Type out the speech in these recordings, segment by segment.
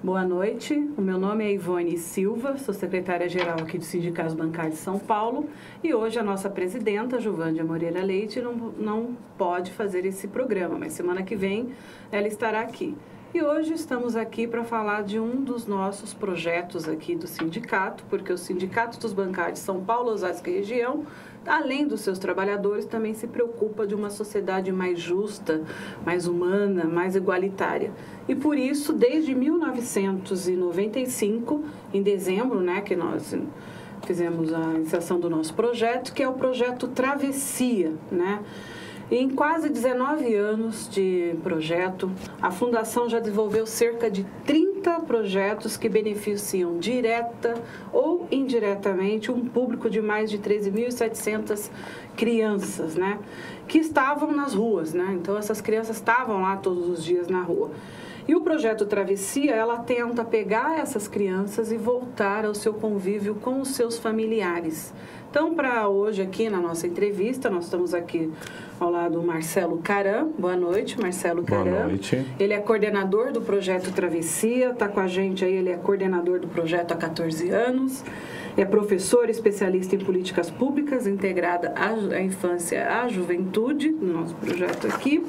Boa noite, o meu nome é Ivone Silva, sou secretária-geral aqui do Sindicato Bancário de São Paulo e hoje a nossa presidenta, Juvândia Moreira Leite, não pode fazer esse programa, mas semana que vem ela estará aqui. E hoje estamos aqui para falar de um dos nossos projetos aqui do sindicato, porque o Sindicato dos Bancários de São Paulo, Osasco e região, além dos seus trabalhadores, também se preocupa de uma sociedade mais justa, mais humana, mais igualitária. E por isso, desde 1995, em dezembro, né, que nós fizemos a iniciação do nosso projeto, que é o projeto Travessia, né? Em quase 19 anos de projeto, a Fundação já desenvolveu cerca de 30 projetos que beneficiam direta ou indiretamente um público de mais de 13.700 crianças, né, que estavam nas ruas, né? Então, essas crianças estavam lá todos os dias na rua. E o projeto Travessia, ela tenta pegar essas crianças e voltar ao seu convívio com os seus familiares. Então, para hoje aqui na nossa entrevista, nós estamos aqui ao lado do Marcelo Caram. Boa noite, Marcelo Caram. Boa noite. Ele é coordenador do projeto Travessia, está com a gente aí, ele é coordenador do projeto há 14 anos. É professor especialista em políticas públicas, integrada à infância e à juventude, no nosso projeto aqui.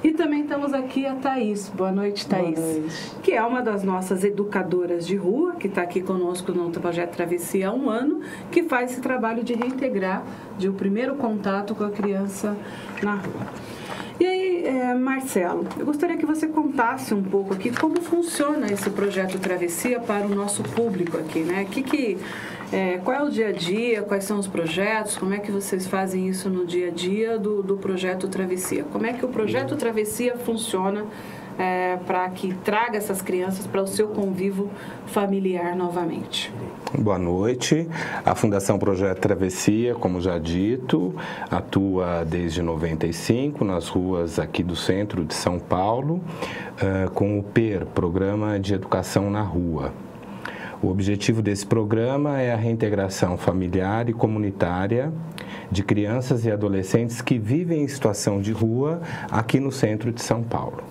E também estamos aqui a Thaís. Boa noite, Thaís. Boa noite. Que é uma das nossas educadoras de rua, que está aqui conosco no projeto Travessia há um ano, que faz esse trabalho de reintegrar, de o primeiro contato com a criança na rua. E aí, Marcelo, eu gostaria que você contasse um pouco aqui como funciona esse projeto Travessia para o nosso público aqui, né? Qual é o dia a dia, quais são os projetos, como é que vocês fazem isso no dia a dia do projeto Travessia? Como é que o projeto Travessia funciona para que traga essas crianças para o seu convívio familiar novamente? Boa noite. A Fundação Projeto Travessia, como já dito, atua desde 95 nas ruas aqui do centro de São Paulo, com o PER, Programa de Educação na Rua. O objetivo desse programa é a reintegração familiar e comunitária de crianças e adolescentes que vivem em situação de rua aqui no centro de São Paulo.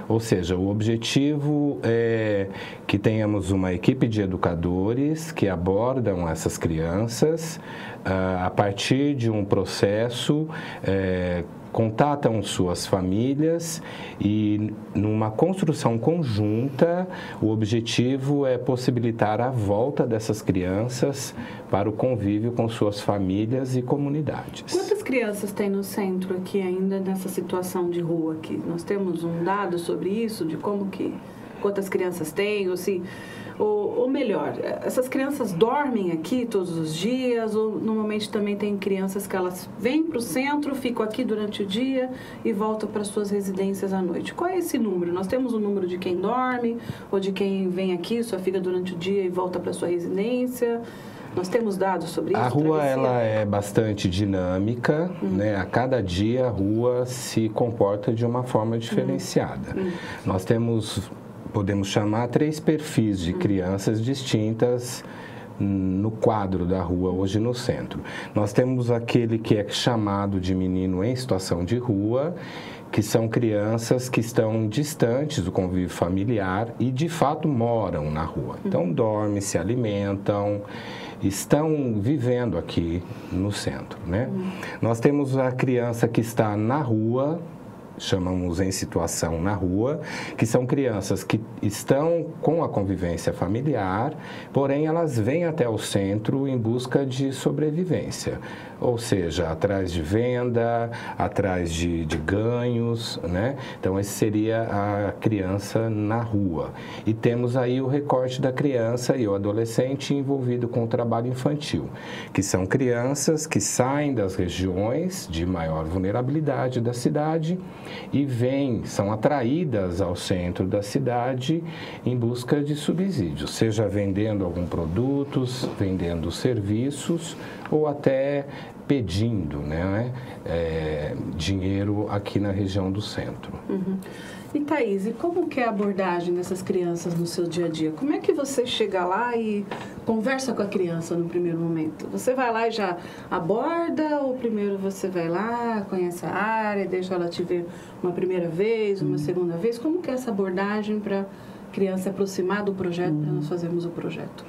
Ou seja, o objetivo é que tenhamos uma equipe de educadores que abordam essas crianças a partir de um processo, contatam suas famílias e, numa construção conjunta, o objetivo é possibilitar a volta dessas crianças para o convívio com suas famílias e comunidades. Quantas crianças tem no centro aqui ainda nessa situação de rua aqui? Nós temos um dado sobre isso, de quantas crianças tem, ou melhor, essas crianças dormem aqui todos os dias, ou normalmente também tem crianças que elas vêm para o centro, ficam aqui durante o dia e voltam para suas residências à noite. Qual é esse número? Nós temos um número de quem dorme, ou de quem vem aqui, só fica durante o dia e volta para sua residência? Nós temos dados sobre isso? A rua ela é bastante dinâmica, né? A cada dia a rua se comporta de uma forma diferenciada. Nós podemos chamar 3 perfis de crianças distintas no quadro da rua hoje no centro. Nós temos aquele que é chamado de menino em situação de rua, que são crianças que estão distantes do convívio familiar e de fato moram na rua. Então dormem, se alimentam, estão vivendo aqui no centro, né? Nós temos a criança que está na rua, chamamos em situação na rua, que são crianças que estão com a convivência familiar, porém elas vêm até o centro em busca de sobrevivência, ou seja, atrás de venda, atrás de ganhos, né? Então, esse seria a criança na rua. E temos aí o recorte da criança e o adolescente envolvido com o trabalho infantil, que são crianças que saem das regiões de maior vulnerabilidade da cidade e são atraídas ao centro da cidade em busca de subsídios, seja vendendo algum produto, vendendo serviços ou até pedindo, né, dinheiro aqui na região do centro. E Thaís, e como que é a abordagem dessas crianças no seu dia a dia? Como é que você chega lá e conversa com a criança no primeiro momento? Você vai lá e já aborda, ou primeiro você vai lá, conhece a área, deixa ela te ver uma primeira vez, uma segunda vez? Como que é essa abordagem para a criança se aproximar do projeto, para nós fazermos o projeto?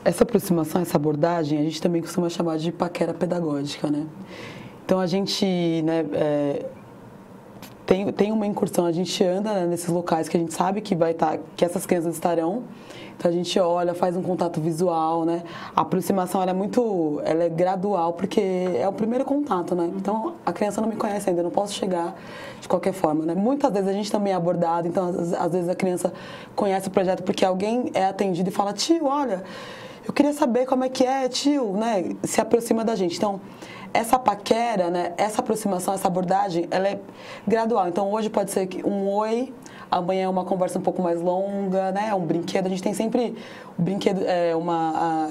Essa aproximação, essa abordagem, a gente também costuma chamar de paquera pedagógica, né? Então, a gente, né, tem uma incursão, a gente anda, né, nesses locais que a gente sabe que vai estar, que essas crianças estarão. Então, a gente olha, faz um contato visual, né? A aproximação, ela é gradual, porque é o primeiro contato, né? Então, a criança não me conhece ainda, eu não posso chegar de qualquer forma, né? Muitas vezes a gente também é abordado, então, às vezes a criança conhece o projeto porque alguém é atendido e fala: tio, olha, eu queria saber como é que é, tio, né? Se aproxima da gente. Então, essa paquera, né? Essa aproximação, essa abordagem, ela é gradual. Então, hoje pode ser um oi, amanhã é uma conversa um pouco mais longa, né? Um brinquedo. A gente tem sempre o brinquedo,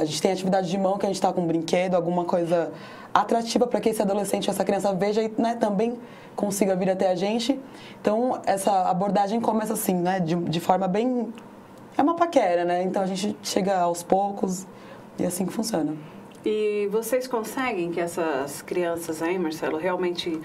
a gente tem atividade de mão que a gente está com um brinquedo, alguma coisa atrativa para que esse adolescente, essa criança veja e, né, também consiga vir até a gente. Então, essa abordagem começa assim, né? De forma bem... É uma paquera, né? Então, a gente chega aos poucos e é assim que funciona. E vocês conseguem que essas crianças aí, Marcelo, realmente,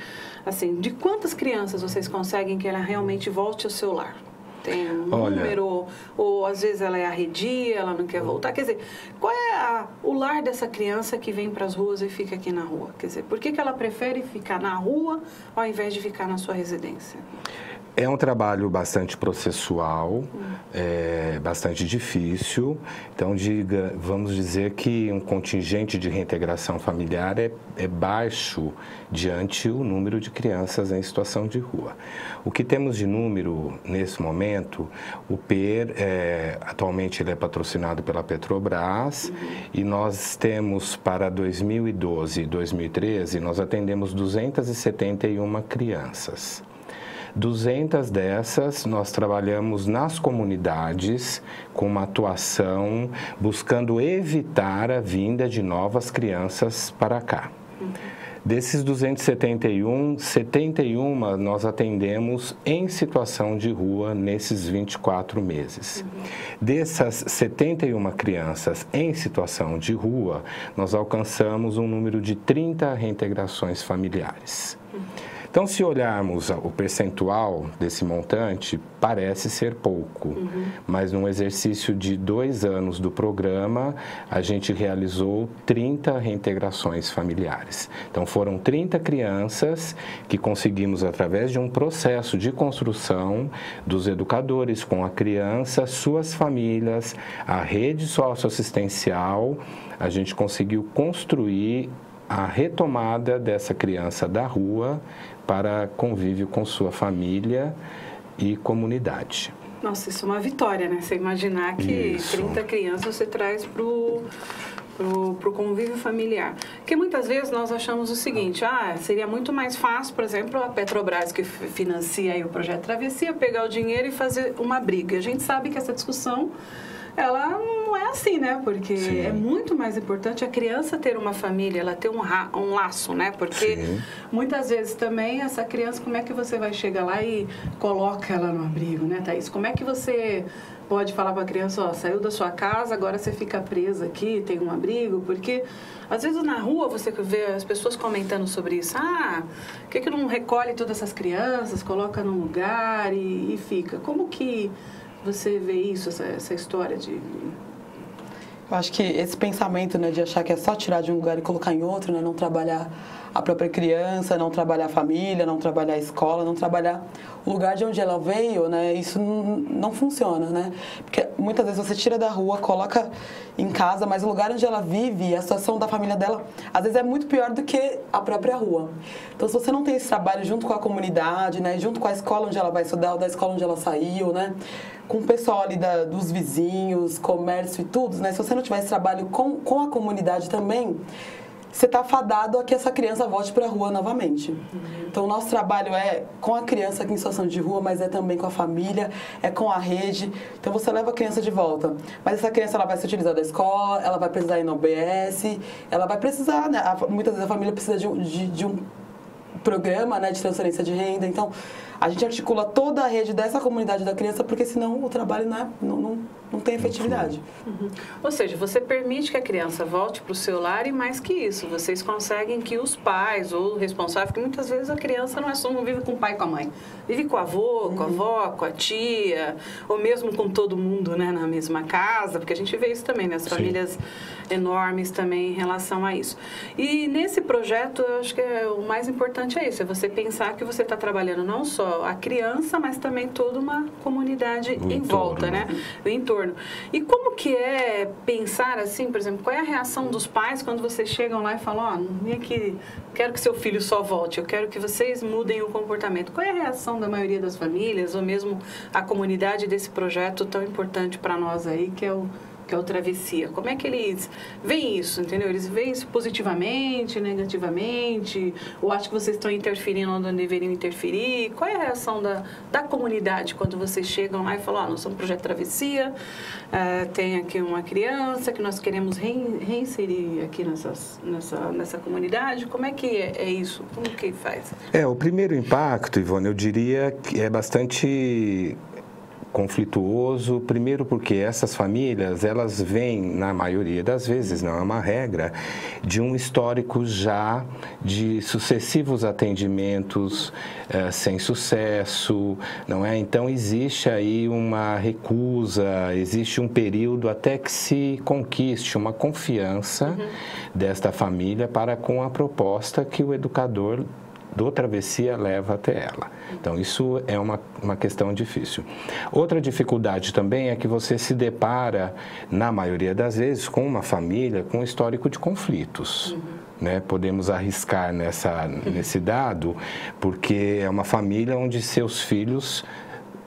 assim, de quantas crianças vocês conseguem que ela realmente volte ao seu lar? Tem um número, ou às vezes ela é arredia, ela não quer voltar. Quer dizer, qual é o lar dessa criança que vem para as ruas e fica aqui na rua? Quer dizer, por que ela prefere ficar na rua ao invés de ficar na sua residência? É um trabalho bastante processual, bastante difícil. Então, vamos dizer que um contingente de reintegração familiar é baixo diante o número de crianças em situação de rua. O que temos de número nesse momento, o PER, atualmente ele é patrocinado pela Petrobras, e nós temos para 2012 e 2013, nós atendemos 271 crianças. 200 dessas nós trabalhamos nas comunidades com uma atuação buscando evitar a vinda de novas crianças para cá. Desses 271, 71 nós atendemos em situação de rua nesses 24 meses. Dessas 71 crianças em situação de rua, nós alcançamos um número de 30 reintegrações familiares. Então, se olharmos o percentual desse montante, parece ser pouco, mas num exercício de 2 anos do programa, a gente realizou 30 reintegrações familiares. Então, foram 30 crianças que conseguimos, através de um processo de construção dos educadores com a criança, suas famílias, a rede socioassistencial, a gente conseguiu construir a retomada dessa criança da rua para convívio com sua família e comunidade. Nossa, isso é uma vitória, né? Você imaginar que isso. 30 crianças você traz pro convívio familiar. Porque muitas vezes nós achamos o seguinte: seria muito mais fácil, por exemplo, a Petrobras, que financia aí o projeto Travessia, pegar o dinheiro e fazer uma briga. A gente sabe que essa discussão, ela não é assim, né? Porque Sim. é muito mais importante a criança ter uma família, ela ter um laço, né? Porque Sim. muitas vezes também essa criança, como é que você vai chegar lá e coloca ela no abrigo, né, Thaís? Como é que você pode falar para a criança: ó, saiu da sua casa, agora você fica presa aqui, tem um abrigo? Porque às vezes na rua você vê as pessoas comentando sobre isso. Por que não recolhe todas essas crianças, coloca num lugar e fica? Como que você vê isso, essa história de... Eu acho que esse pensamento, né, de achar que é só tirar de um lugar e colocar em outro, né, não trabalhar a própria criança, não trabalhar a família, não trabalhar a escola, não trabalhar o lugar de onde ela veio, né, isso não funciona, né? Porque muitas vezes você tira da rua, coloca em casa, mas o lugar onde ela vive, a situação da família dela, às vezes é muito pior do que a própria rua. Então, se você não tem esse trabalho junto com a comunidade, né, junto com a escola onde ela vai estudar, ou da escola onde ela saiu, né, com o pessoal ali dos vizinhos, comércio e tudo, né, se você não tiver esse trabalho com a comunidade também, você está fadado a que essa criança volte para a rua novamente. Então, o nosso trabalho é com a criança aqui em situação de rua, mas é também com a família, é com a rede. Então, você leva a criança de volta. Mas essa criança, ela vai se utilizar da escola, ela vai precisar ir no OBS, ela vai precisar, né? Muitas vezes a família precisa de um programa, né, de transferência de renda. Então, a gente articula toda a rede dessa comunidade da criança, porque senão o trabalho não não tem efetividade. Ou seja, você permite que a criança volte para o seu lar e mais que isso, vocês conseguem que os pais ou o responsável, porque muitas vezes a criança não vive com o pai e com a mãe, vive com o avô, com a avó, com a tia, ou mesmo com todo mundo, né, na mesma casa, porque a gente vê isso também, né, as famílias enormes também em relação a isso. E nesse projeto, eu acho que o mais importante é isso, é você pensar que você está trabalhando não só a criança, mas também toda uma comunidade em volta, né, o entorno. E como que é pensar assim, por exemplo, qual é a reação dos pais quando vocês chegam lá e falam, vem aqui, quero que seu filho só volte, eu quero que vocês mudem o comportamento. Qual é a reação da maioria das famílias, ou mesmo a comunidade desse projeto tão importante para nós aí, que é o Travessia? Como é que eles veem isso, entendeu? Eles veem isso positivamente, negativamente? Ou acham que vocês estão interferindo onde não deveriam interferir? Qual é a reação da comunidade quando vocês chegam lá e falam, nós somos um projeto Travessia, tem aqui uma criança que nós queremos reinserir aqui nessa comunidade? Como é que é isso? Como que faz? O primeiro impacto, Ivone, eu diria que é bastante conflituoso, primeiro porque essas famílias, elas vêm, na maioria das vezes, não é uma regra, de um histórico já de sucessivos atendimentos sem sucesso, não é? Então, existe aí uma recusa, existe um período até que se conquiste uma confiança desta família para com a proposta que o educador do Travessia leva até ela. Então, isso é uma questão difícil. Outra dificuldade também é que você se depara, na maioria das vezes, com uma família com um histórico de conflitos. Né? Podemos arriscar nesse dado, porque é uma família onde seus filhos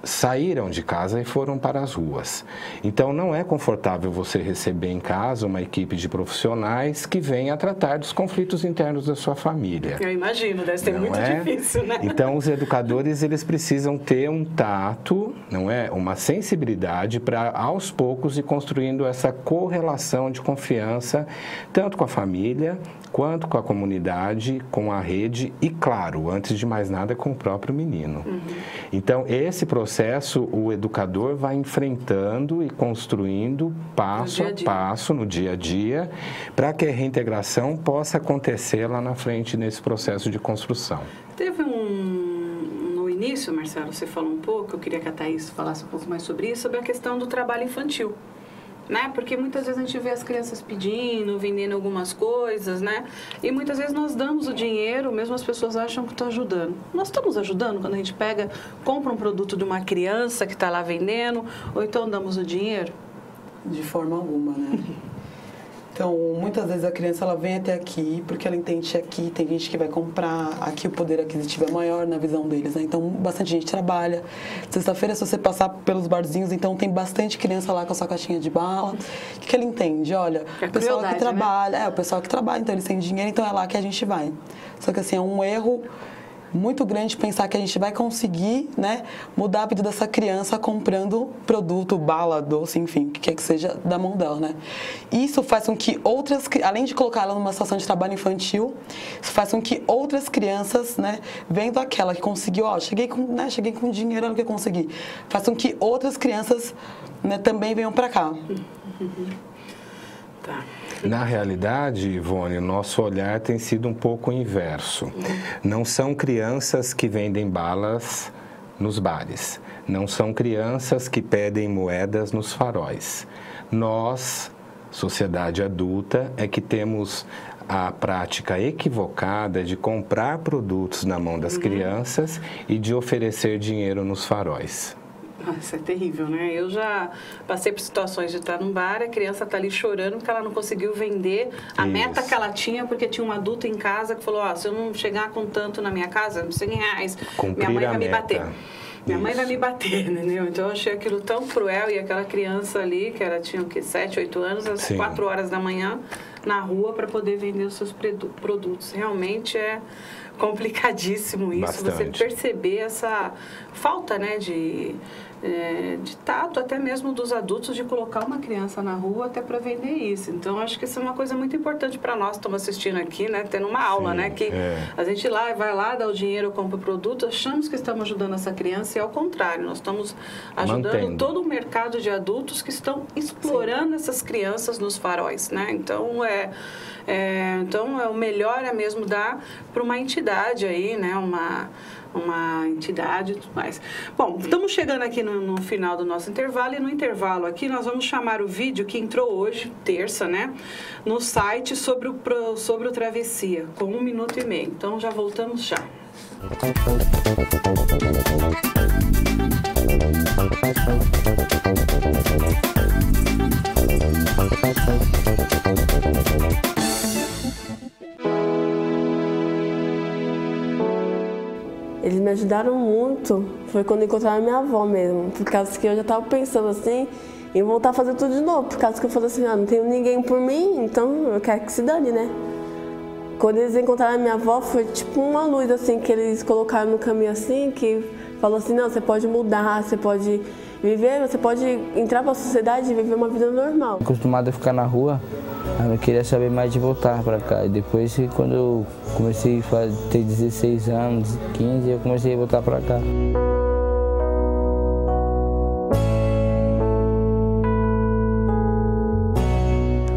saíram de casa e foram para as ruas. Então, não é confortável você receber em casa uma equipe de profissionais que venha tratar dos conflitos internos da sua família. Eu imagino, deve ser muito difícil, né? Então, os educadores, eles precisam ter um tato, não é? Uma sensibilidade para, aos poucos, ir construindo essa correlação de confiança, tanto com a família, quanto com a comunidade, com a rede e, claro, antes de mais nada, com o próprio menino. Então, esse processo, o educador vai enfrentando e construindo passo a passo, no dia a dia, para que a reintegração possa acontecer lá na frente, nesse processo de construção. Teve no início, Marcelo, você falou um pouco, eu queria que a Thaís falasse um pouco mais sobre isso, sobre a questão do trabalho infantil. Né? Porque muitas vezes a gente vê as crianças pedindo, vendendo algumas coisas, né? E muitas vezes nós damos o dinheiro, mesmo as pessoas acham que estão ajudando. Nós estamos ajudando quando a gente compra um produto de uma criança que está lá vendendo, ou então damos o dinheiro? De forma alguma, né? Então, muitas vezes a criança ela vem até aqui porque ela entende que aqui tem gente que vai comprar, aqui o poder aquisitivo é maior na visão deles, né? Então, bastante gente trabalha. Sexta-feira, se você passar pelos barzinhos, então tem bastante criança lá com a sua caixinha de bala. O que ele entende? Olha, o pessoal que trabalha, né? O pessoal que trabalha, então eles têm dinheiro, então é lá que a gente vai. Só que assim, é um erro muito grande pensar que a gente vai conseguir, né, mudar a vida dessa criança comprando produto, bala, doce, enfim, o que quer que seja da mão dela, né? Isso faz com que além de colocar ela numa situação de trabalho infantil, isso faz com que outras crianças, né, vendo aquela que conseguiu, cheguei com dinheiro, olha o que eu consegui, faz com que outras crianças, né, também venham para cá. Tá. Na realidade, Ivone, o nosso olhar tem sido um pouco inverso. Não são crianças que vendem balas nos bares. Não são crianças que pedem moedas nos faróis. Nós, sociedade adulta, é que temos a prática equivocada de comprar produtos na mão das crianças e de oferecer dinheiro nos faróis. Isso é terrível, né? Eu já passei por situações de estar num bar, a criança está ali chorando porque ela não conseguiu vender a meta que ela tinha, porque tinha um adulto em casa que falou, se eu não chegar com tanto na minha casa, R$100, minha mãe vai me bater. Minha mãe vai me bater, entendeu? Então eu achei aquilo tão cruel e aquela criança ali, que tinha 7, 8 anos, às 4 horas da manhã, na rua para poder vender os seus produtos. Realmente é complicadíssimo isso, Bastante. você perceber essa falta, né, de tato, até mesmo dos adultos, de colocar uma criança na rua até para vender isso. Então, acho que isso é uma coisa muito importante para nós que estamos assistindo aqui, né, tendo uma aula, né, que a gente vai lá, dá o dinheiro, compra o produto, achamos que estamos ajudando essa criança e, ao contrário, nós estamos ajudando todo o mercado de adultos que estão explorando essas crianças nos faróis, né? Então, o melhor é mesmo dar para uma entidade aí, né, uma entidade e tudo mais. Bom, estamos chegando aqui no final do nosso intervalo, e no intervalo aqui nós vamos chamar o vídeo que entrou hoje, terça, né, no site sobre o Travessia, com 1 minuto e meio. Então já voltamos já. Eles me ajudaram muito, foi quando encontraram minha avó mesmo, por causa que eu já estava pensando assim em voltar a fazer tudo de novo, por causa que eu falei assim, não tenho ninguém por mim, então eu quero que se dane, né? Quando eles encontraram a minha avó, foi tipo uma luz assim, que eles colocaram no caminho assim, que falou assim, não, você pode mudar, você pode viver, você pode entrar para a sociedade e viver uma vida normal. Acostumado a ficar na rua, eu não queria saber mais de voltar para cá. E depois, quando eu comecei a ter 16 anos, 15, eu comecei a voltar para cá.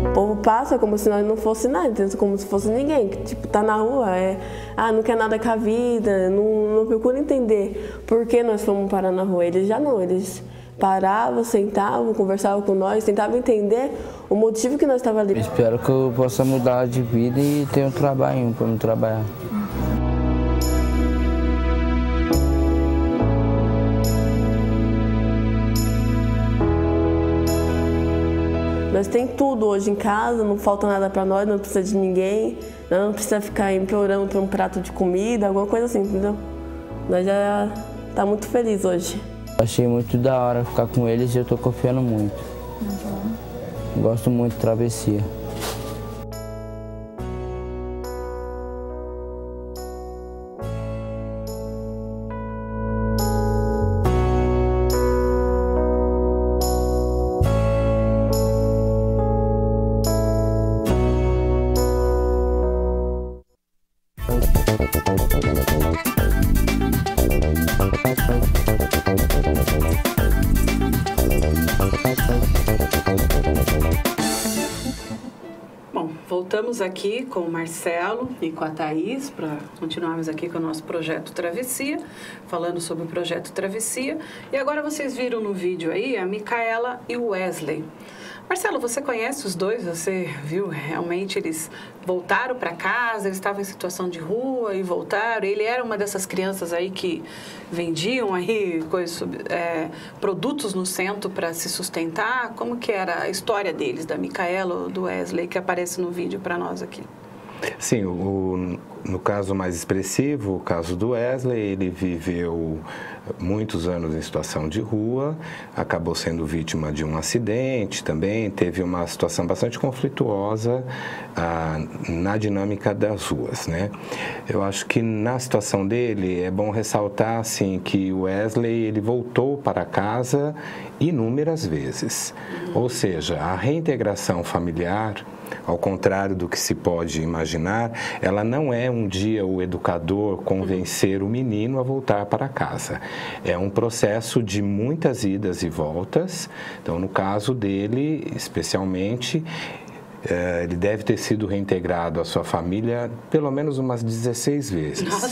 O povo passa como se nós não fosse nada, como se fosse ninguém, que tipo, tá na rua, não quer nada com a vida, não procura entender por que nós fomos parar na rua. Eles já não, eles paravam, sentavam, conversavam com nós, tentavam entender o motivo que nós estávamos ali. Espero que eu possa mudar de vida e ter um trabalho para me trabalhar. Nós tem tudo hoje em casa, não falta nada para nós, não precisa de ninguém, não precisa ficar implorando por um prato de comida, alguma coisa assim, entendeu? Nós já tá muito feliz hoje. Achei muito da hora ficar com eles e eu tô confiando muito. Gosto muito de Travessia. Voltamos aqui com o Marcelo e com a Thaís para continuarmos aqui com o nosso projeto Travessia, falando sobre o projeto Travessia. E agora vocês viram no vídeo aí a Micaela e o Wesley. Marcelo, você conhece os dois? Você viu realmente eles voltaram para casa, eles estavam em situação de rua e voltaram. Ele era uma dessas crianças aí que vendiam aí produtos no centro para se sustentar. Como que era a história deles, da Micaela ou do Wesley, que aparece no vídeo para nós aqui? Sim, no caso mais expressivo, o caso do Wesley, ele viveu muitos anos em situação de rua, acabou sendo vítima de um acidente também, teve uma situação bastante conflituosa na dinâmica das ruas, né? Eu acho que na situação dele é bom ressaltar assim, que o Wesley ele voltou para casa inúmeras vezes, ou seja, a reintegração familiar, ao contrário do que se pode imaginar, ela não é um dia o educador convencer o menino a voltar para casa. É um processo de muitas idas e voltas. Então, no caso dele, especialmente, ele deve ter sido reintegrado à sua família pelo menos umas 16 vezes. Nossa,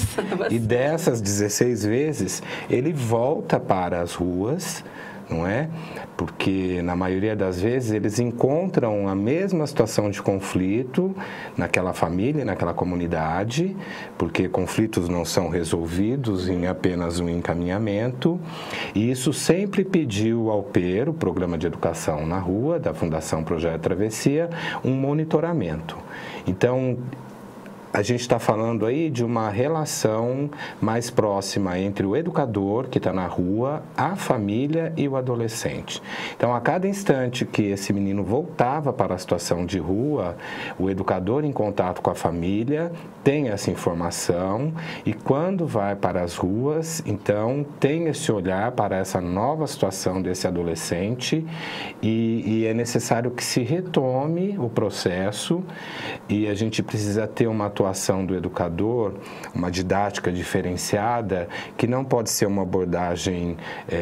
e dessas 16 vezes, ele volta para as ruas, não é? Porque, na maioria das vezes, eles encontram a mesma situação de conflito naquela família, naquela comunidade, porque conflitos não são resolvidos em apenas um encaminhamento. E isso sempre pediu ao PER, o Programa de Educação na Rua, da Fundação Projeto Travessia, um monitoramento. Então, a gente está falando aí de uma relação mais próxima entre o educador que está na rua, a família e o adolescente. Então, a cada instante que esse menino voltava para a situação de rua, o educador em contato com a família tem essa informação e quando vai para as ruas, então tem esse olhar para essa nova situação desse adolescente e é necessário que se retome o processo e a gente precisa ter uma atuação do educador, uma didática diferenciada, que não pode ser uma abordagem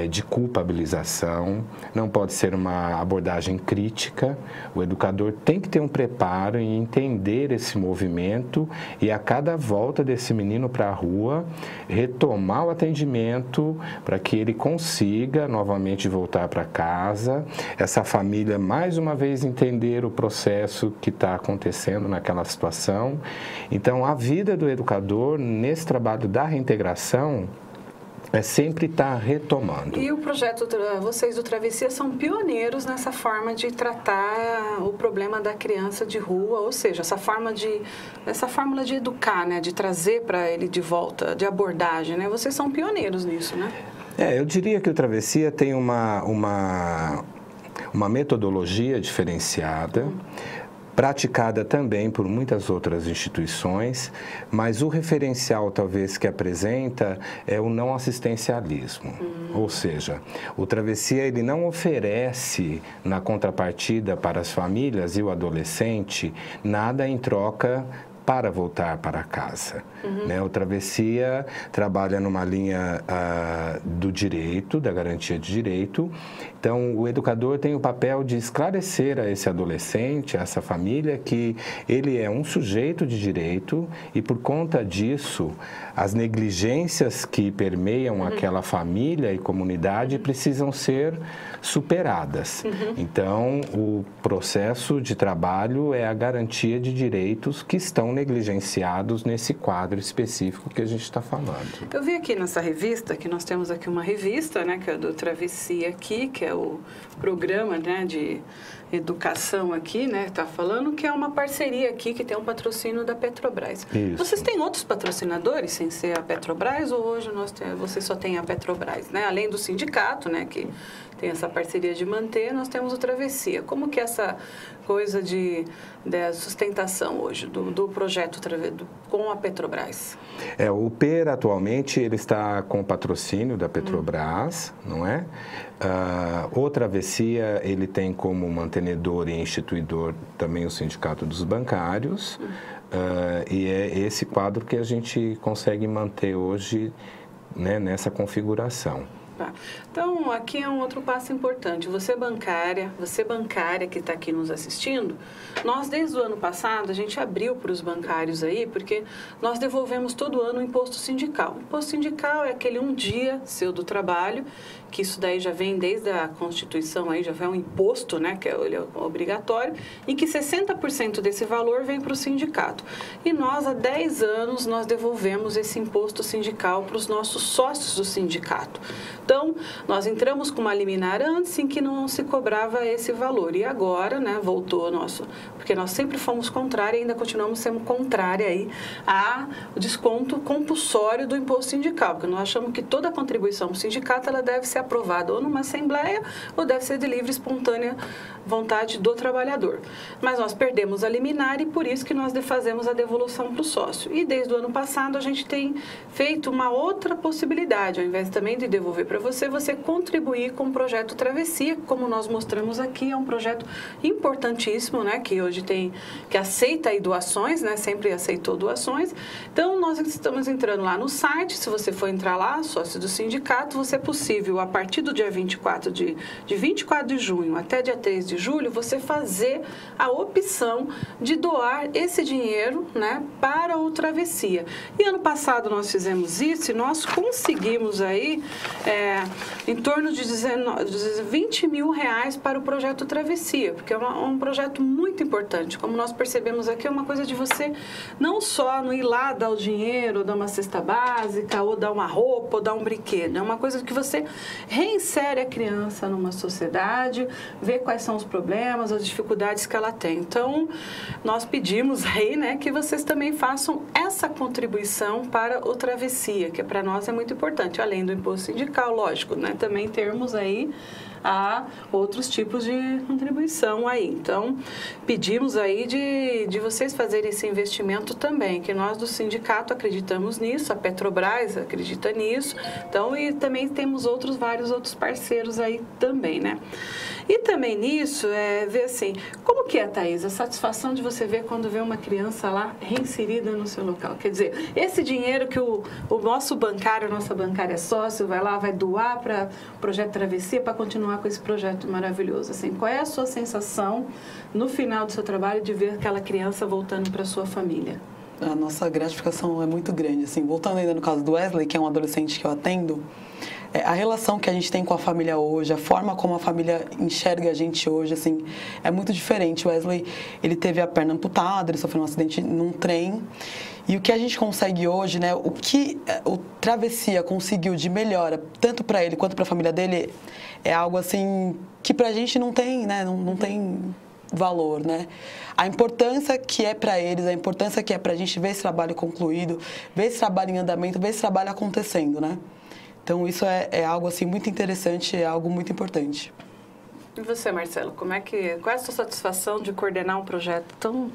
de culpabilização, não pode ser uma abordagem crítica. O educador tem que ter um preparo em entender esse movimento e a cada volta desse menino para a rua, retomar o atendimento para que ele consiga novamente voltar para casa, essa família mais uma vez entender o processo que está acontecendo naquela situação. Então, a vida do educador nesse trabalho da reintegração é sempre estar retomando. E o projeto, vocês do Travessia são pioneiros nessa forma de tratar o problema da criança de rua, ou seja, essa fórmula de educar, né, de trazer para ele de volta, de abordagem, né? Vocês são pioneiros nisso, né? Eu diria que o Travessia tem uma metodologia diferenciada, praticada também por muitas outras instituições, mas o referencial talvez que apresenta é o não assistencialismo. Ou seja, o Travessia ele não oferece na contrapartida para as famílias e o adolescente nada em troca para voltar para casa. Né? O Travessia trabalha numa linha do direito, da garantia de direito. Então, o educador tem o papel de esclarecer a esse adolescente, a essa família, que ele é um sujeito de direito e, por conta disso, as negligências que permeiam aquela família e comunidade precisam ser superadas. Então, o processo de trabalho é a garantia de direitos que estão negligenciados nesse quadro específico que a gente está falando. Eu vi aqui nessa revista, que nós temos aqui uma revista, né, que é do Travessia aqui, que é o programa, né, de educação aqui, né, está falando que é uma parceria aqui que tem um patrocínio da Petrobras. Isso. Vocês têm outros patrocinadores sem ser a Petrobras ou hoje vocês só têm a Petrobras, né? Além do sindicato, né, que tem essa parceria de manter, nós temos o Travessia. Como que é essa coisa de sustentação hoje do projeto com a Petrobras? O PER atualmente ele está com o patrocínio da Petrobras, não é? O Travessia ele tem como mantenedor e instituidor também o Sindicato dos Bancários e é esse quadro que a gente consegue manter hoje, né, nessa configuração. Tá. Então, aqui é um outro passo importante. Você bancária que está aqui nos assistindo, nós desde o ano passado, a gente abriu para os bancários aí, porque nós devolvemos todo ano o imposto sindical. O imposto sindical é aquele um dia seu do trabalho, que isso daí já vem desde a Constituição, aí já vem um imposto, né, que é obrigatório, e que 60% desse valor vem para o sindicato. E nós, há 10 anos, nós devolvemos esse imposto sindical para os nossos sócios do sindicato. Então, nós entramos com uma liminar antes em que não se cobrava esse valor. E agora, né, voltou porque nós sempre fomos contrária e ainda continuamos sendo contrária aí ao desconto compulsório do imposto sindical, porque nós achamos que toda contribuição para o sindicato ela deve ser aprovada ou numa assembleia ou deve ser de livre e espontânea vontade do trabalhador. Mas nós perdemos a liminar e por isso que nós fazemos a devolução para o sócio. E desde o ano passado a gente tem feito uma outra possibilidade, ao invés também de devolver para você contribuir com o projeto Travessia, como nós mostramos aqui, é um projeto importantíssimo, né, que hoje que aceita aí doações, né, sempre aceitou doações. Então, nós estamos entrando lá no site, se você for entrar lá, sócio do sindicato, você é possível, a partir do dia 24 de 24 de junho até dia 3 de julho, você fazer a opção de doar esse dinheiro, né, para o Travessia. E ano passado nós fizemos isso e nós conseguimos aí em torno de 20 mil reais para o projeto Travessia, porque é um projeto muito importante. Como nós percebemos aqui, é uma coisa de você não só não ir lá dar o dinheiro, dar uma cesta básica, ou dar uma roupa, ou dar um brinquedo. É uma coisa que você reinsere a criança numa sociedade, vê quais são os problemas, as dificuldades que ela tem. Então, nós pedimos aí, né, que vocês também façam essa contribuição para o Travessia, que para nós é muito importante, além do imposto sindical, lógico, né, também termos aí outros tipos de contribuição aí. Então, pedimos aí de vocês fazerem esse investimento também, que nós do sindicato acreditamos nisso, a Petrobras acredita nisso, então, e também temos vários outros parceiros aí também, né? E também nisso, ver assim, como que é, Thaís, a satisfação de você ver quando vê uma criança lá reinserida no seu local? Quer dizer, esse dinheiro que o nosso bancário, a nossa bancária sócio, vai lá, vai doar para o Projeto Travessia para continuar com esse projeto maravilhoso. Assim, qual é a sua sensação no final do seu trabalho de ver aquela criança voltando para a sua família? A nossa gratificação é muito grande. Assim, voltando ainda no caso do Wesley, que é um adolescente que eu atendo, a relação que a gente tem com a família hoje, a forma como a família enxerga a gente hoje, assim, é muito diferente. O Wesley, ele teve a perna amputada, ele sofreu um acidente num trem. E o que a gente consegue hoje, né, o que o Travessia conseguiu de melhora, tanto para ele quanto para a família dele, é algo assim que para a gente não tem, né, não tem valor, né? A importância que é para eles, a importância que é para a gente ver esse trabalho concluído, ver esse trabalho em andamento, ver esse trabalho acontecendo, né? Então, isso é algo assim muito interessante, é algo muito importante. E você, Marcelo, qual é a sua satisfação de coordenar um projeto tão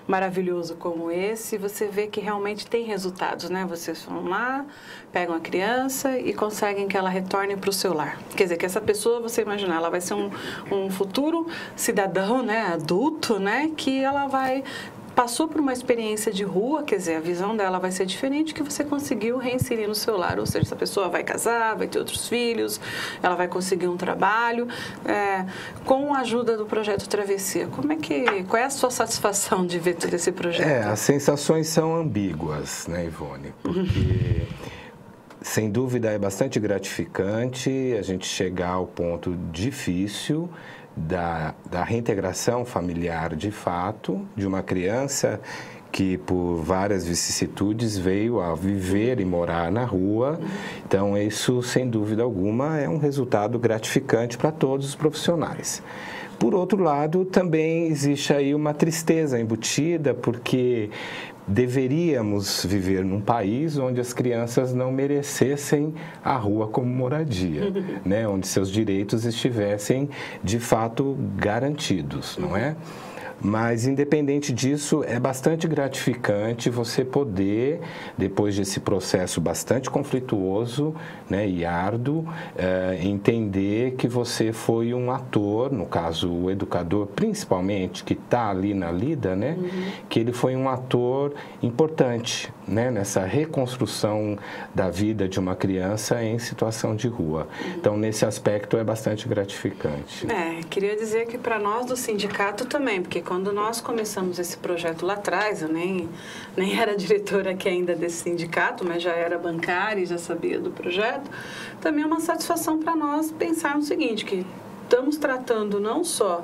maravilhoso como esse? Você vê que realmente tem resultados, né? Vocês vão lá, pegam a criança e conseguem que ela retorne para o seu lar. Quer dizer, que essa pessoa, você imaginar, ela vai ser um futuro cidadão, né, adulto, né, que ela passou por uma experiência de rua, quer dizer, a visão dela vai ser diferente, que você conseguiu reinserir no seu lar. Ou seja, essa pessoa vai casar, vai ter outros filhos, ela vai conseguir um trabalho, com a ajuda do projeto Travessia. Qual é a sua satisfação de ver todo esse projeto? As sensações são ambíguas, né, Ivone? Porque, sem dúvida, é bastante gratificante a gente chegar ao ponto difícil da reintegração familiar de fato, de uma criança que por várias vicissitudes veio a viver e morar na rua. Então, isso, sem dúvida alguma, é um resultado gratificante para todos os profissionais. Por outro lado, também existe aí uma tristeza embutida, porque deveríamos viver num país onde as crianças não merecessem a rua como moradia, né? Onde seus direitos estivessem, de fato, garantidos, não é? Mas, independente disso, é bastante gratificante você poder, depois desse processo bastante conflituoso, né, e árduo, entender que você foi um ator, no caso o educador principalmente, que está ali na lida, né, que ele foi um ator importante, né, nessa reconstrução da vida de uma criança em situação de rua. Então, nesse aspecto, é bastante gratificante. Queria dizer que para nós do sindicato também, porque quando nós começamos esse projeto lá atrás, eu nem era diretora aqui ainda desse sindicato, mas já era bancária e já sabia do projeto, também é uma satisfação para nós pensar no seguinte, que estamos tratando não só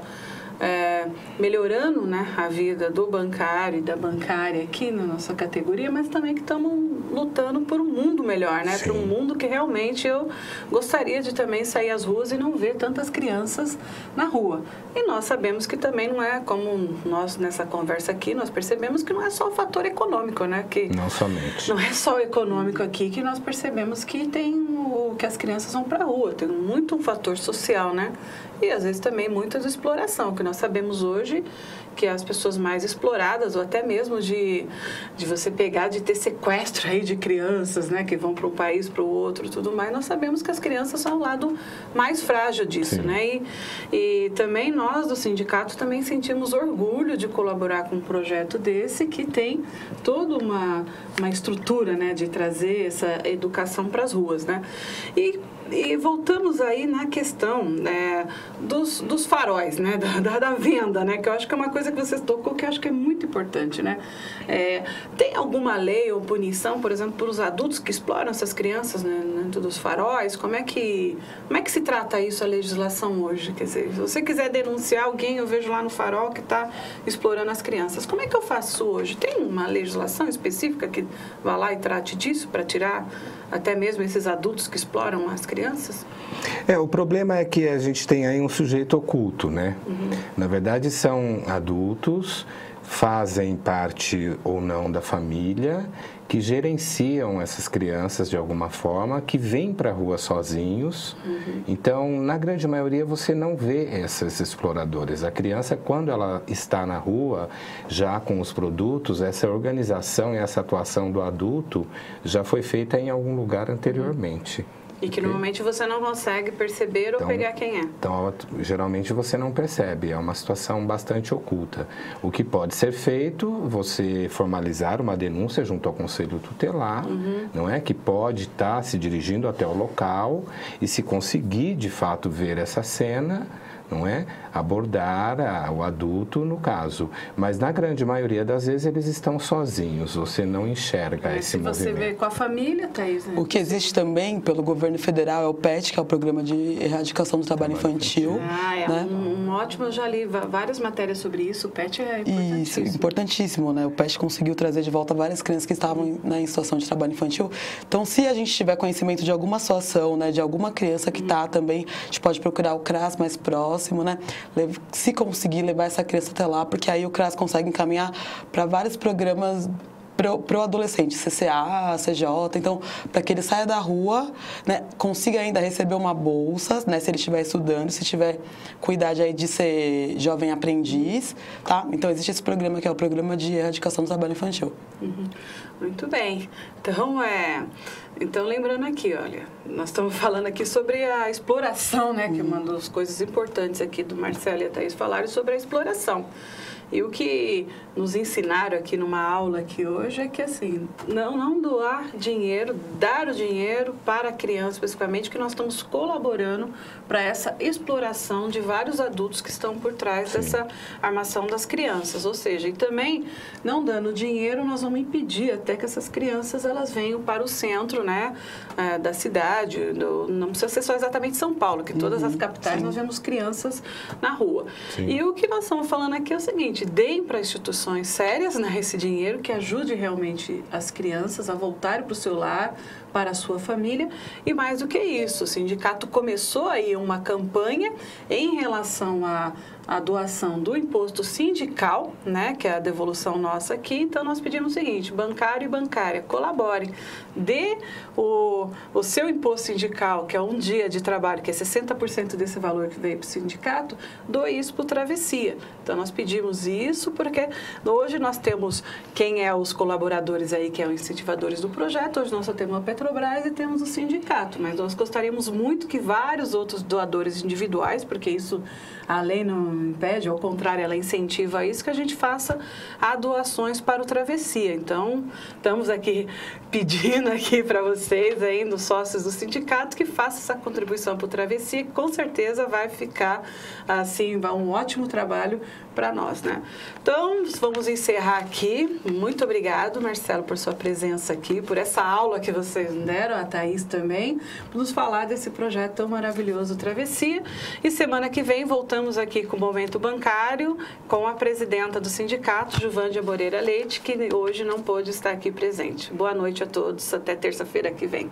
melhorando, né, a vida do bancário e da bancária aqui na nossa categoria, mas também que estamos lutando por um mundo melhor, né? Para um mundo que realmente eu gostaria de também sair às ruas e não ver tantas crianças na rua. E nós sabemos que também não é como nós, nessa conversa aqui, nós percebemos que não é só o fator econômico, né? Que não somente. Não é só o econômico aqui que nós percebemos que que as crianças vão para a rua, tem muito um fator social, né? E às vezes também muita exploração, que nós sabemos hoje que as pessoas mais exploradas, ou até mesmo de você pegar, de ter sequestro aí de crianças, né, que vão para um país, para o outro, tudo mais, nós sabemos que as crianças são o lado mais frágil disso, né? E também nós do sindicato também sentimos orgulho de colaborar com um projeto desse que tem toda uma estrutura, né, de trazer essa educação para as ruas, né? E E voltamos aí na questão dos faróis, né? Da venda, né? Que eu acho que é uma coisa que vocês tocou que eu acho que é muito importante, né? Tem alguma lei ou punição, por exemplo, para os adultos que exploram essas crianças, né, dentro dos faróis? Como é que se trata isso, a legislação hoje? Quer dizer, se você quiser denunciar alguém, eu vejo lá no farol que está explorando as crianças. Como é que eu faço isso hoje? Tem uma legislação específica que vá lá e trate disso para tirar até mesmo esses adultos que exploram as crianças? O problema é que a gente tem aí um sujeito oculto, né? Na verdade, são adultos, fazem parte ou não da família, que gerenciam essas crianças de alguma forma, que vêm para a rua sozinhos. Então, na grande maioria, você não vê esses exploradores. A criança, quando ela está na rua, já com os produtos, essa organização e essa atuação do adulto já foi feita em algum lugar anteriormente. E que normalmente você não consegue perceber ou pegar quem é. Então, geralmente você não percebe, é uma situação bastante oculta. O que pode ser feito, você formalizar uma denúncia junto ao Conselho Tutelar, não é? Que pode estar se dirigindo até o local e, se conseguir de fato ver essa cena, não é? Abordar o adulto no caso. Mas na grande maioria das vezes eles estão sozinhos, você não enxerga esse movimento. Se você vê com a família, Thaís, né? O que existe também pelo governo federal é o PET, que é o Programa de Erradicação do Trabalho Infantil. Né? Um ótimo, eu já li várias matérias sobre isso, o PET é importantíssimo. Isso, importantíssimo, né? O PET conseguiu trazer de volta várias crianças que estavam em situação de trabalho infantil. Então, se a gente tiver conhecimento de alguma situação, né, de alguma criança que está também, a gente pode procurar o CRAS mais próximo, né? Se conseguir levar essa criança até lá, porque aí o CRAS consegue encaminhar para vários programas para o adolescente, CCA, CJ, então, para que ele saia da rua, né, consiga ainda receber uma bolsa, né, se ele estiver estudando, se tiver com idade aí de ser jovem aprendiz, tá? Então, existe esse programa que é o Programa de Erradicação do Trabalho Infantil. Muito bem. Então, lembrando aqui, olha, nós estamos falando aqui sobre a exploração, né, que é uma das coisas importantes aqui do Marcelo e a Thaís falaram sobre a exploração. E o que nos ensinaram aqui numa aula aqui hoje é que, assim, não doar dinheiro, dar o dinheiro para a criança, especificamente, que nós estamos colaborando para essa exploração de vários adultos que estão por trás dessa armação das crianças. Ou seja, e também, não dando dinheiro, nós vamos impedir até que essas crianças elas venham para o centro, né, da cidade. Não precisa ser só exatamente São Paulo, que todas as capitais nós vemos crianças na rua. E o que nós estamos falando aqui é o seguinte: deem para instituições sérias, né, esse dinheiro que ajude realmente as crianças a voltarem para o seu lar, para a sua família. E mais do que isso, o sindicato começou aí uma campanha em relação à doação do imposto sindical, né, que é a devolução nossa aqui. Então, nós pedimos o seguinte: bancário e bancária, colaborem, dê o seu imposto sindical, que é um dia de trabalho, que é 60% desse valor que veio para o sindicato, doe isso para o Travessia. Então, nós pedimos isso porque hoje nós temos quem é os colaboradores aí, que é os incentivadores do projeto. Hoje nós só temos a Petrobras e temos o sindicato, mas nós gostaríamos muito que vários outros doadores individuais, porque isso a lei não impede, ao contrário, ela incentiva isso, que a gente faça doações para o Travessia. Então, estamos aqui pedindo aqui para vocês, ainda os sócios do sindicato, que façam essa contribuição para o Travessia, que com certeza vai ficar, assim, um ótimo trabalho para nós, né? Então, vamos encerrar aqui. Muito obrigado, Marcelo, por sua presença aqui, por essa aula que vocês deram, a Thaís também, por nos falar desse projeto tão maravilhoso, Travessia. E semana que vem voltamos aqui com o Momento Bancário, com a presidenta do sindicato, Juvândia Moreira Leite, que hoje não pôde estar aqui presente. Boa noite a todos, até terça-feira que vem.